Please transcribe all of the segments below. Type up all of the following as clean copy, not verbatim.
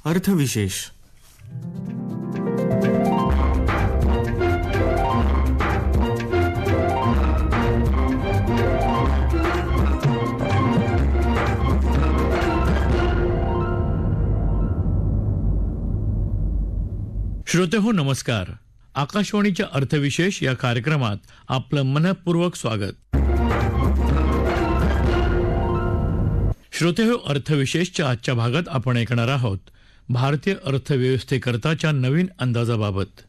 अर्थविशेष. श्रोतेहो नमस्कार. आकाशवाणीच्या अर्थविशेष या कार्यक्रमात आपलं मनपूर्वक स्वागत. श्रोतेहो, अर्थविशेषच्या आजच्या भागात आपण ऐकणार आहोत भारतीय अर्थव्यवस्थेकरताच्या नवीन अंदाजाबाबत.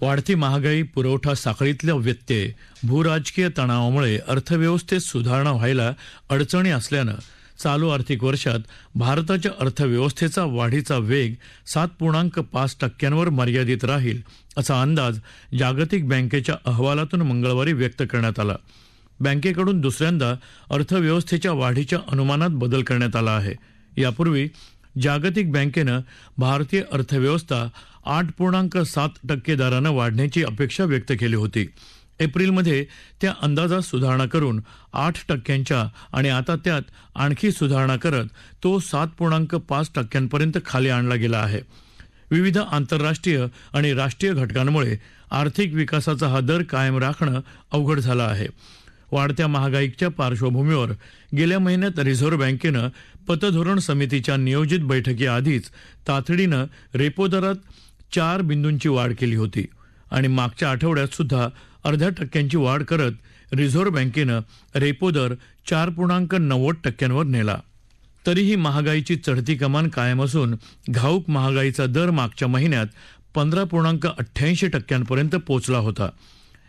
वाढती महागाई, पुरवठा साखळीतल्या व्यत्यय, भूराजकीय तणावामुळे अर्थव्यवस्थेत सुधारणा व्हायला अडचणी असल्यानं चालू आर्थिक वर्षात भारताच्या अर्थव्यवस्थेचा वाढीचा वेग 7.5% मर्यादित राहील असा अंदाज जागतिक बँकेच्या अहवालातून मंगळवारी व्यक्त करण्यात आला. बँकेकडून दुसऱ्यांदा अर्थव्यवस्थेच्या वाढीच्या अनुमानात बदल करण्यात आला आहे. यापूर्वी जागतिक बँकेनं भारतीय अर्थव्यवस्था 8.7% दरानं वाढण्याची अपेक्षा व्यक्त केली होती. एप्रिलमध्ये त्या अंदाजात सुधारणा करून 8% आणि आता त्यात आणखी सुधारणा करत तो 7.5% खाली आणला गेला आहे. विविध आंतरराष्ट्रीय आणि राष्ट्रीय घटकांमुळे आर्थिक विकासाचा हा दर कायम राखणं अवघड झालं आहे. वाढत्या महागाईच्या पार्श्वभूमीवर गेल्या महिन्यात रिझर्व्ह बँकेनं पतधोरण समितीच्या नियोजित बैठकीआधीच तातडीनं रेपो दरात 4 बिंदूंची वाढ केली होती आणि मागच्या आठवड्यात सुद्धा 0.5% वाढ करत रिझर्व्ह बँकेनं रेपो दर 4.90% नेला. तरीही महागाईची चढती कमान कायम असून घाऊक महागाईचा दर मागच्या महिन्यात 15.88% पोहोचला होता.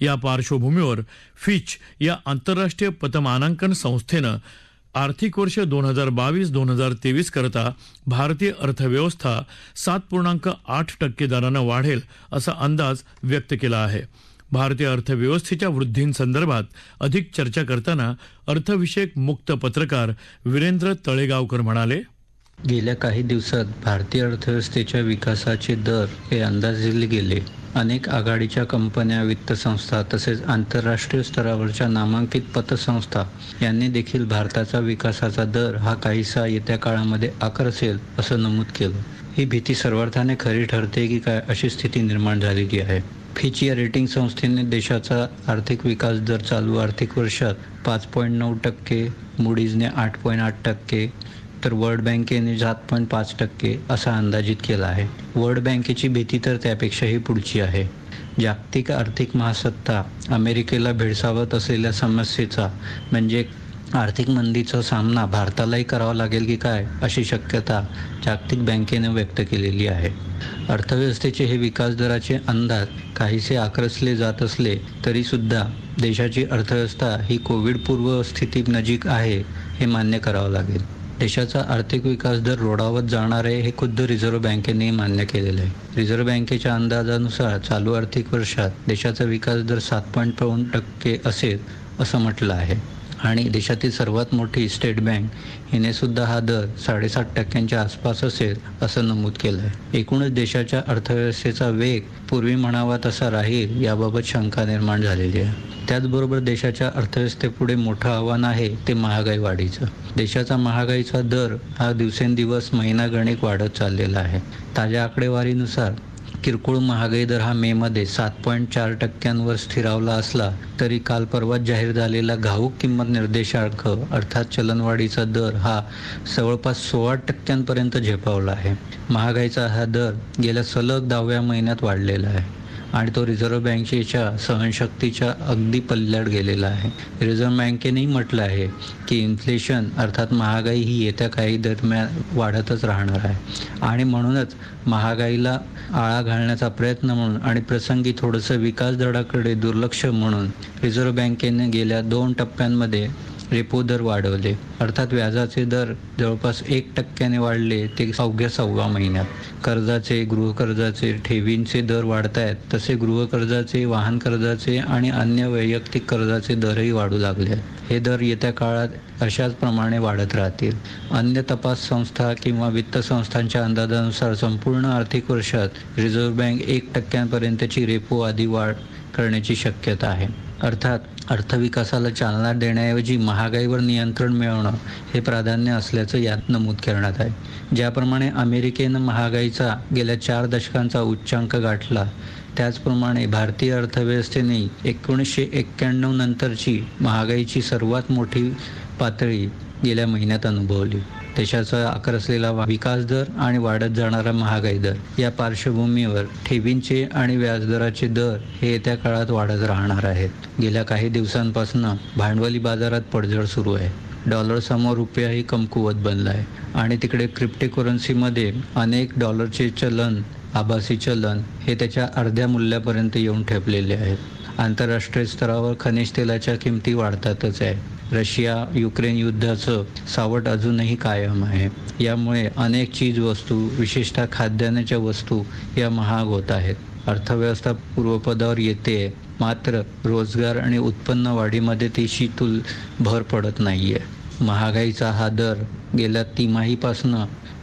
या पार्श्वभूमीवर फिच या आंतरराष्ट्रीय पतमानांकन संस्थेनं आर्थिक वर्ष 2022-2023 करता भारतीय अर्थव्यवस्था 7.8% दरानं वाढेल असा अंदाज व्यक्त केला आहे. भारतीय अर्थव्यवस्थेच्या वृद्धींसंदर्भात अधिक चर्चा करताना अर्थविषयक मुक्त पत्रकार वीरेंद्र तळेगावकर म्हणाले, गेल्या काही दिवसात भारतीय अर्थव्यवस्थेच्या विकासाचे दर हे अंदाजले गेले. अनेक आघाडीच्या कंपन्या, वित्त संस्था तसेच आंतरराष्ट्रीय स्तरावरच्या नामांकित पतसंस्था यांनी देखील भारताचा विकासाचा दर हा काहीसा येत्या काळामध्ये आकर्षेल असं नमूद केलं. ही भीती सर्वार्थाने खरी ठरते की काय अशी स्थिती निर्माण झालेली आहे. फिच या रेटिंग संस्थेने देशाचा आर्थिक विकास दर चालू आर्थिक वर्षात 5.9%, मूडीजने 8.8%, तर वर्ल्ड बँकेने 7.5% असा अंदाजित केला आहे. वर्ल्ड बँकेची भीती तर त्यापेक्षाही पुढची आहे. जागतिक आर्थिक महासत्ता अमेरिकेला भेडसावत असलेल्या समस्येचा म्हणजे आर्थिक मंदीचा सामना भारतालाही करावा लागेल की काय अशी शक्यता जागतिक बँकेने व्यक्त केलेली आहे. अर्थव्यवस्थेचे हे विकास दराचे अंदाज काहीसे आकर्षले जात असले तरी सुद्धा देशाची अर्थव्यवस्था ही कोविड पूर्व स्थिती नजीक आहे हे मान्य करावं लागेल. देशाचा आर्थिक विकास दर रोडावत जाणार आहे हे खुद्द रिझर्व्ह बँकेने मान्य केलेलं आहे. रिझर्व्ह बँकेच्या अंदाजानुसार चालू आर्थिक वर्षात देशाचा विकास दर 7.5% असेल असं म्हटलं आहे आणि देशातील सर्वात मोठी स्टेट बँक हिने सुद्धा हा दर 7.5% आसपास असेल असं नमूद केलं आहे. एकूणच देशाच्या अर्थव्यवस्थेचा वेग पूर्वी म्हणावा तसा राहील याबाबत शंका निर्माण झालेली आहे. त्याचबरोबर देशाच्या अर्थव्यवस्थेपुढे मोठं आव्हान आहे ते महागाई वाढीचं. देशाचा महागाईचा दर हा दिवसेंदिवस महिनागणिक वाढत चाललेला आहे. ताज्या आकडेवारीनुसार किरकोळ महागाई दर हा मेमध्ये 7.4% स्थिरावला असला तरी काल परवाच जाहीर झालेला घाऊक किंमत निर्देशांक अर्थात चलनवाढीचा दर हा जवळपास 16% झेपावला आहे. महागाईचा हा दर गेल्या सलग 10व्या महिन्यात वाढलेला आहे आणि तो रिझर्व्ह बँकेच्या सहनशक्तीच्या अगदी पल्ल्यात गेलेला आहे. रिझर्व्ह बँकेनेही म्हटलं आहे की इन्फ्लेशन अर्थात महागाई ही येत्या काही दरम्यान वाढतच राहणार आहे आणि म्हणूनच महागाईला आळा घालण्याचा प्रयत्न म्हणून आणि प्रसंगी थोडंसं विकास दराकडे दुर्लक्ष म्हणून रिझर्व्ह बँकेने गेल्या 2 टप्प्यांमध्ये रेपो दर वाढवले. अर्थात व्याजाचे दर जवळपास 1% वाढले ते अवघ्या 6व्या महिन्यात. कर्जाचे, गृहकर्जाचे, ठेवींचे दर वाढत आहेत तसे गृहकर्जाचे, वाहन कर्जाचे आणि अन्य वैयक्तिक कर्जाचे दरही वाढू लागले आहेत. हे दर येत्या काळात अशाच प्रमाणे वाढत राहतील. अन्य तपास संस्था किंवा वित्त संस्थांच्या अंदाजानुसार संपूर्ण आर्थिक वर्षात रिझर्व्ह बँक 1% पर्यंतची रेपो आधी वाढ करण्याची शक्यता आहे. अर्थात अर्थविकासाला चालना देण्याऐवजी महागाईवर नियंत्रण मिळवणं हे प्राधान्य असल्याचं यात नमूद करण्यात आहे. ज्याप्रमाणे अमेरिकेनं महागाईचा गेल्या 4 दशकांचा उच्चांक गाठला, त्याचप्रमाणे भारतीय अर्थव्यवस्थेने 1991 नंतरची महागाईची सर्वात मोठी पातळी गेल्या महिन्यात अनुभवली. देशाचा आकारसलेला विकास दर आणि वाढत जाणारा महागाई दर या पार्श्वभूमीवर ठेवींचे आणि व्याजदराचे दर हे येत्या काळात वाढत राहणार आहेत. गेल्या काही दिवसांपासून भांडवली बाजारात पडझड सुरू आहे. डॉलरसमोर रुपयाही कमकुवत बनला आहे आणि तिकडे क्रिप्टोकरन्सीमध्ये अनेक डॉलरचे चलन, आभासी चलन हे त्याच्या अर्ध्या मूल्यापर्यंत येऊन ठेपलेले आहेत. आंतरराष्ट्रीय स्तरावर खनिज तेलाच्या किमती वाढतातच आहे. रशिया युक्रेन युद्धाचं सावट अजूनही कायम आहे. यामुळे अनेक चीजवस्तू, विशेषतः खाद्यान्नाच्या वस्तू या महाग होत आहेत. अर्थव्यवस्था पूर्वपदावर येते, मात्र रोजगार आणि उत्पन्न वाढीमध्ये तिशी भर पडत नाहीये. महागाईचा हा दर गेल्या तिमाहीपासून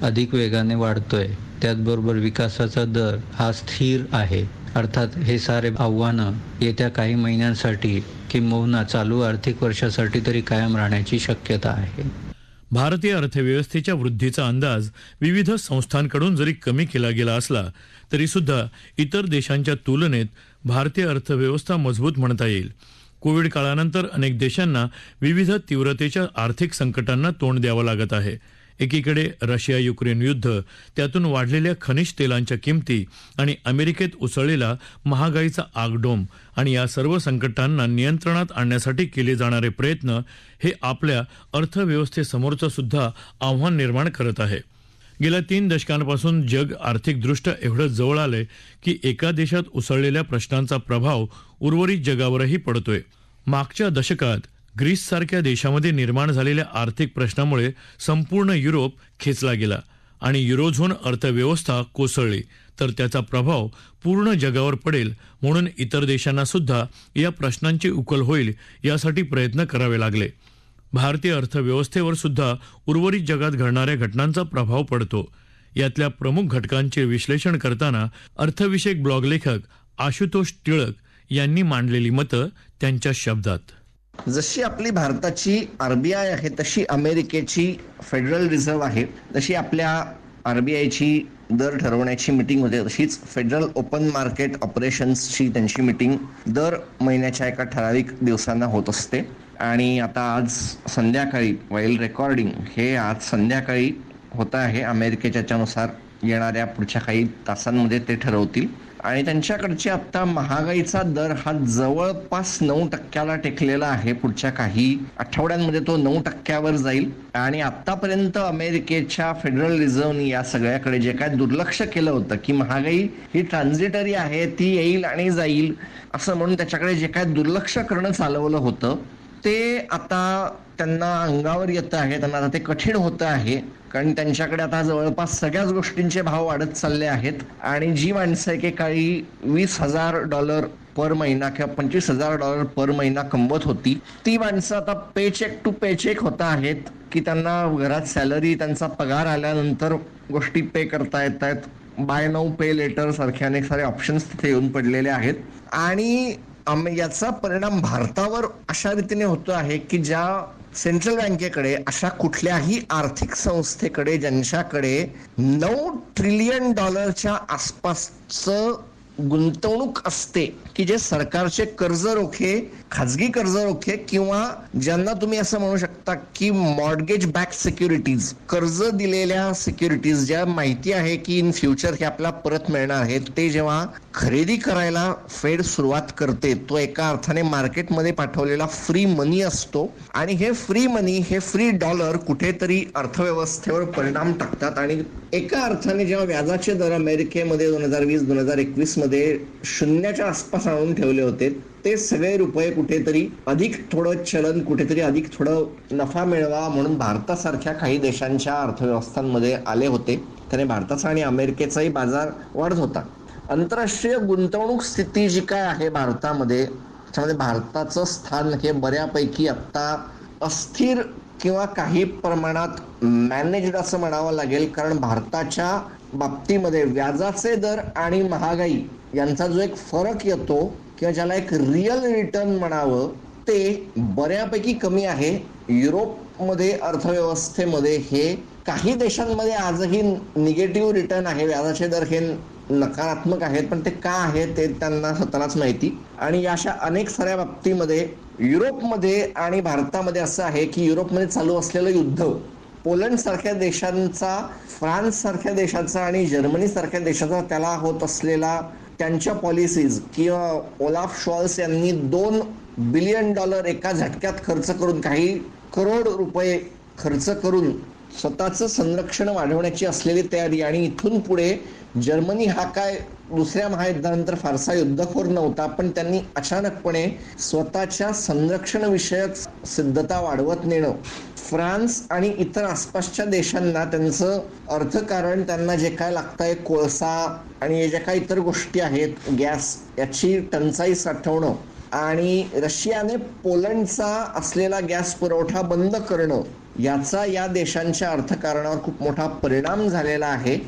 अधिक वेगाने वाढतोय. त्याचबरोबर विकासाचा दर हा स्थिर आहे. अर्थात हे सारे आव्हानं येत्या काही महिन्यांसाठी किंबहुना चालू आर्थिक वर्षासाठी तरी कायम राहण्याची शक्यता आहे. भारतीय अर्थव्यवस्थेच्या वृद्धीचा अंदाज विविध संस्थांकडून जरी कमी केला गेला असला तरी सुद्धा इतर देशांच्या तुलनेत भारतीय अर्थव्यवस्था मजबूत म्हणता येईल. कोविड काळानंतर अनेक देशांना विविध तीव्रतेच्या आर्थिक संकटांना तोंड द्यावं लागत आहे. एकीकडे रशिया युक्रेन युद्ध, त्यातून वाढलेल्या खनिज तेलांच्या किमती आणि अमेरिकेत उसळलेला महागाईचा आगडोंब आणि या सर्व संकटांना नियंत्रणात आणण्यासाठी केले जाणारे प्रयत्न हे आपल्या अर्थव्यवस्थेसमोरचं सुद्धा आव्हान निर्माण करत आहे. गेल्या 3 दशकांपासून जग आर्थिकदृष्ट्या एवढं जवळ आलंय की एका देशात उसळलेल्या प्रश्नांचा प्रभाव उर्वरित जगावरही पडतोय. मागच्या दशकात ग्रीससारख्या देशामध्ये निर्माण झालेल्या आर्थिक प्रश्नामुळे संपूर्ण युरोप खेचला गेला आणि युरोझोन अर्थव्यवस्था कोसळली, तर त्याचा प्रभाव पूर्ण जगावर पडेल म्हणून इतर देशांना सुद्धा या प्रश्नांची उकल होईल यासाठी प्रयत्न करावे लागले. भारतीय अर्थव्यवस्थेवर सुद्धा उर्वरित जगात घडणाऱ्या घटनांचा प्रभाव पडतो. यातल्या प्रमुख घटकांचे विश्लेषण करताना अर्थविषयक ब्लॉग लेखक आशुतोष टिळक यांनी मांडलेली मतं त्यांच्या शब्दात. जशी आपली भारताची आरबीआय आहे तशी अमेरिकेची फेडरल रिझर्व्ह आहे. जशी आपल्या आरबीआयची दर ठरवण्याची मीटिंग होते तशीच फेडरल ओपन मार्केट ऑपरेशन्सची त्यांची मीटिंग दर महिन्याच्या एका ठराविक दिवसांना होत असते. आणि आता आज संध्याकाळी वाईल रेकॉर्डिंग हे आज संध्याकाळी होत आहे. अमेरिकेच्या नुसार येणाऱ्या पुढच्या काही तासांमध्ये ते ठरवतील. आणि त्यांच्याकडची आता महागाईचा दर हा जवळपास 9% टेकलेला आहे. पुढच्या काही आठवड्यांमध्ये तो 9% जाईल. आणि आतापर्यंत अमेरिकेच्या फेडरल रिझर्व्हनी या सगळ्याकडे जे काय दुर्लक्ष केलं होतं की महागाई ही ट्रान्झिटरी आहे, ती येईल आणि जाईल असं म्हणून त्याच्याकडे जे काय दुर्लक्ष करणं चालवलं होतं ते आता त्यांना अंगावर येतं आहे. त्यांना आता ते कठीण होतं आहे कारण त्यांच्याकडे आता जवळपास सगळ्याच गोष्टींचे भाव वाढत चालले आहेत. आणि जी माणसं एकेकाळी $20,000 पर महिना किंवा $25,000 पर महिना कमवत होती ती माणसं आता पेचेक टू पेचेक होत आहेत की त्यांना घरात सॅलरी, त्यांचा पगार आल्यानंतर गोष्टी पे करता येत आहेत. बाय नाऊ पे लेटर सारखे अनेक सारे ऑप्शन्स तिथे येऊन पडलेले आहेत. आणि याचा परिणाम भारतावर अशा रीतीने होतो आहे की ज्या सेंट्रल बँकेकडे, अशा कुठल्याही आर्थिक संस्थेकडे ज्यांच्याकडे $9 ट्रिलियन आसपासचं गुंतवणूक असते की जे सरकारचे कर्ज रोखे, खाजगी कर्ज रोखे किंवा ज्यांना तुम्ही असं म्हणू शकता की मॉर्गेज बॅक सिक्युरिटीज, कर्ज दिलेल्या सिक्युरिटीज ज्या माहिती आहे की इन फ्युचर हे आपल्याला परत मिळणार आहेत, ते जेव्हा खरेदी करायला फेड सुरुवात करते तो एका अर्थाने मार्केटमध्ये पाठवलेला फ्री मनी असतो. आणि हे फ्री मनी, हे फ्री डॉलर कुठेतरी अर्थव्यवस्थेवर परिणाम टाकतात. आणि एका अर्थाने जेव्हा व्याजाचे दर अमेरिकेमध्ये 2020-2021 मध्ये 0च्या आसपास आणून ठेवले होते ते सगळे रुपये कुठेतरी अधिक थोडं चलन, कुठेतरी अधिक थोडं नफा मिळवा म्हणून भारतासारख्या काही देशांच्या अर्थव्यवस्थांमध्ये आले होते. त्याने भारताचा आणि अमेरिकेचाही बाजार वाढत होता. आंतरराष्ट्रीय गुंतवणूक स्थिती जी काय आहे भारतामध्ये, त्याच्यामध्ये भारताचं स्थान हे बऱ्यापैकी आत्ता अस्थिर किंवा काही प्रमाणात मॅनेज्ड असं म्हणावं लागेल. कारण भारताच्या बाबतीमध्ये व्याजाचे दर आणि महागाई यांचा जो एक फरक येतो किंवा ज्याला एक रिअल रिटर्न म्हणावं ते बऱ्यापैकी कमी आहे. युरोपमध्ये अर्थव्यवस्थेमध्ये हे काही देशांमध्ये आजही निगेटिव्ह रिटर्न आहे, व्याजाचे दर हे नकारात्मक आहेत, पण ते का आहे ते त्यांना स्वतःलाच माहिती. आणि अशा अनेक साऱ्या बाबतीमध्ये युरोपमध्ये आणि भारतामध्ये असं आहे की युरोपमध्ये चालू असलेलं युद्ध पोलंड सारख्या देशांचा, फ्रान्स सारख्या देशाचा आणि जर्मनी सारख्या देशाचा त्याला होत असलेला त्यांच्या पॉलिसीज किंवा ओलाफ शॉल्स यांनी $2 बिलियन एका झटक्यात खर्च करून, काही करोड रुपये खर्च करून स्वतःचं संरक्षण वाढवण्याची असलेली तयारी. आणि इथून पुढे जर्मनी हा काय दुसऱ्या महायुद्धानंतर फारसा युद्धखोर नव्हता, पण त्यांनी अचानकपणे स्वतःच्या संरक्षण विषयक सिद्धता वाढवत नेणं, फ्रान्स आणि इतर आसपासच्या देशांना त्यांचं अर्थकारण, त्यांना जे काय लागतंय कोळसा आणि ज्या काही इतर गोष्टी आहेत, गॅस, याची टंचाई साठवणं आणि रशियाने पोलंडचा असलेला गॅस पुरवठा बंद करणं, याचा या देशांच्या अर्थकारणावर खूप मोठा परिणाम झालेला आहे.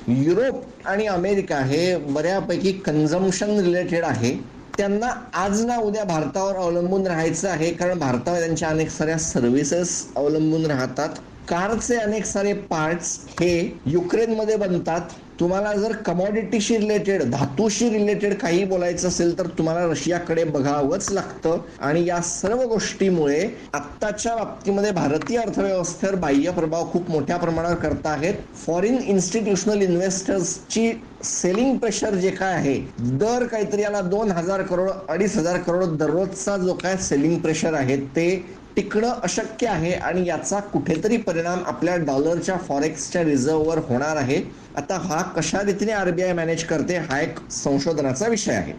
युरोप आणि अमेरिका हे बऱ्यापैकी कन्झम्पशन रिलेटेड आहे. त्यांना आज ना उद्या भारतावर अवलंबून राहायचं आहे, कारण भारतावर त्यांच्या अनेक साऱ्या सर्व्हिसेस अवलंबून राहतात. कारचे अनेक सारे पार्ट्स हे युक्रेनमध्ये बनतात. तुम्हाला जर कमॉडिटीशी रिलेटेड, धातूशी रिलेटेड काही बोलायचं असेल तर तुम्हाला रशियाकडे बघावंच लागतं. आणि या सर्व गोष्टीमुळे आत्ताच्या बाबतीमध्ये भारतीय अर्थव्यवस्थेवर बाह्य प्रभाव खूप मोठ्या प्रमाणावर करत आहेत. फॉरेन इन्स्टिट्यूशनल इन्व्हेस्टर्सची सेलिंग प्रेशर जे काय आहे, दर काहीतरी याला 2,000 करोड 2,500 करोड दररोजचा जो काय सेलिंग प्रेशर आहे ते टिकणं अशक्य आहे. आणि याचा कुठेतरी परिणाम आपल्या डॉलरच्या फॉरेक्सच्या रिझर्व्हवर होणार आहे. आता हा कशा रीतीने आरबीआय मॅनेज करते हा एक संशोधनाचा विषय आहे.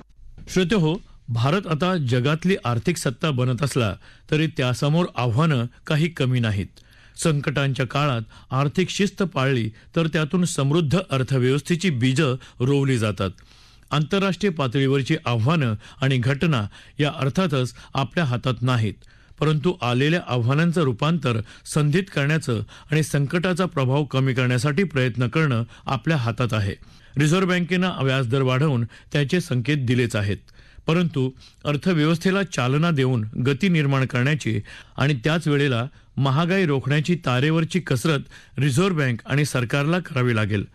श्रोतेहो, भारत आता जगातली आर्थिक सत्ता बनत असला तरी त्यासमोर आव्हानं काही कमी नाहीत. संकटांच्या काळात आर्थिक शिस्त पाळली तर त्यातून समृद्ध अर्थव्यवस्थेची बीजं रोवली जातात. आंतरराष्ट्रीय पातळीवरची आव्हानं आणि घटना या अर्थातच आपल्या हातात नाहीत, परंतु आलेल्या आव्हानांचं रूपांतर संधीत करण्याचं आणि संकटाचा प्रभाव कमी करण्यासाठी प्रयत्न करणं आपल्या हातात आहे. रिझर्व्ह बँकेनं व्याजदर वाढवून त्याचे संकेत दिलेच आहेत, परंतु अर्थव्यवस्थेला चालना देऊन गती निर्माण करण्याची आणि त्याच वेळेला महागाई रोखण्याची तारेवरची कसरत रिझर्व्ह बँक आणि सरकारला करावी लागेल.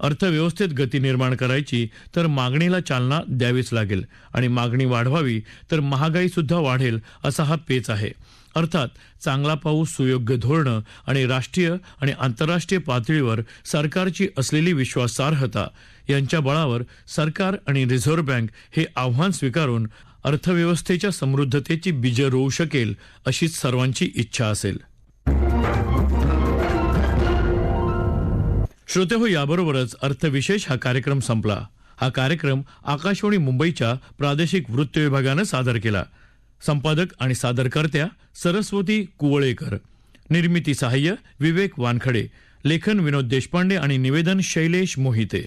अर्थव्यवस्थेत गती निर्माण करायची तर मागणीला चालना द्यावीच लागेल आणि मागणी वाढवावी तर महागाई सुद्धा वाढेल असा हा पेच आहे. अर्थात चांगला पाऊस, सुयोग्य धोरणं आणि राष्ट्रीय आणि आंतरराष्ट्रीय पातळीवर सरकारची असलेली विश्वासार्हता यांच्या बळावर सरकार आणि रिझर्व्ह बँक हे आव्हान स्वीकारून अर्थव्यवस्थेच्या समृद्धतेची बीजं रोवू शकेल अशीच सर्वांची इच्छा असेल. श्रोतेहो, याबरोबरच अर्थविशेष हा कार्यक्रम संपला. हा कार्यक्रम आकाशवाणी मुंबईच्या प्रादेशिक वृत्त विभागानं सादर केला. संपादक आणि सादरकर्त्या सरस्वती कुवळेकर, निर्मिती सहाय्य विवेक वानखडे, लेखन विनोद देशपांडे आणि निवेदन शैलेश मोहिते.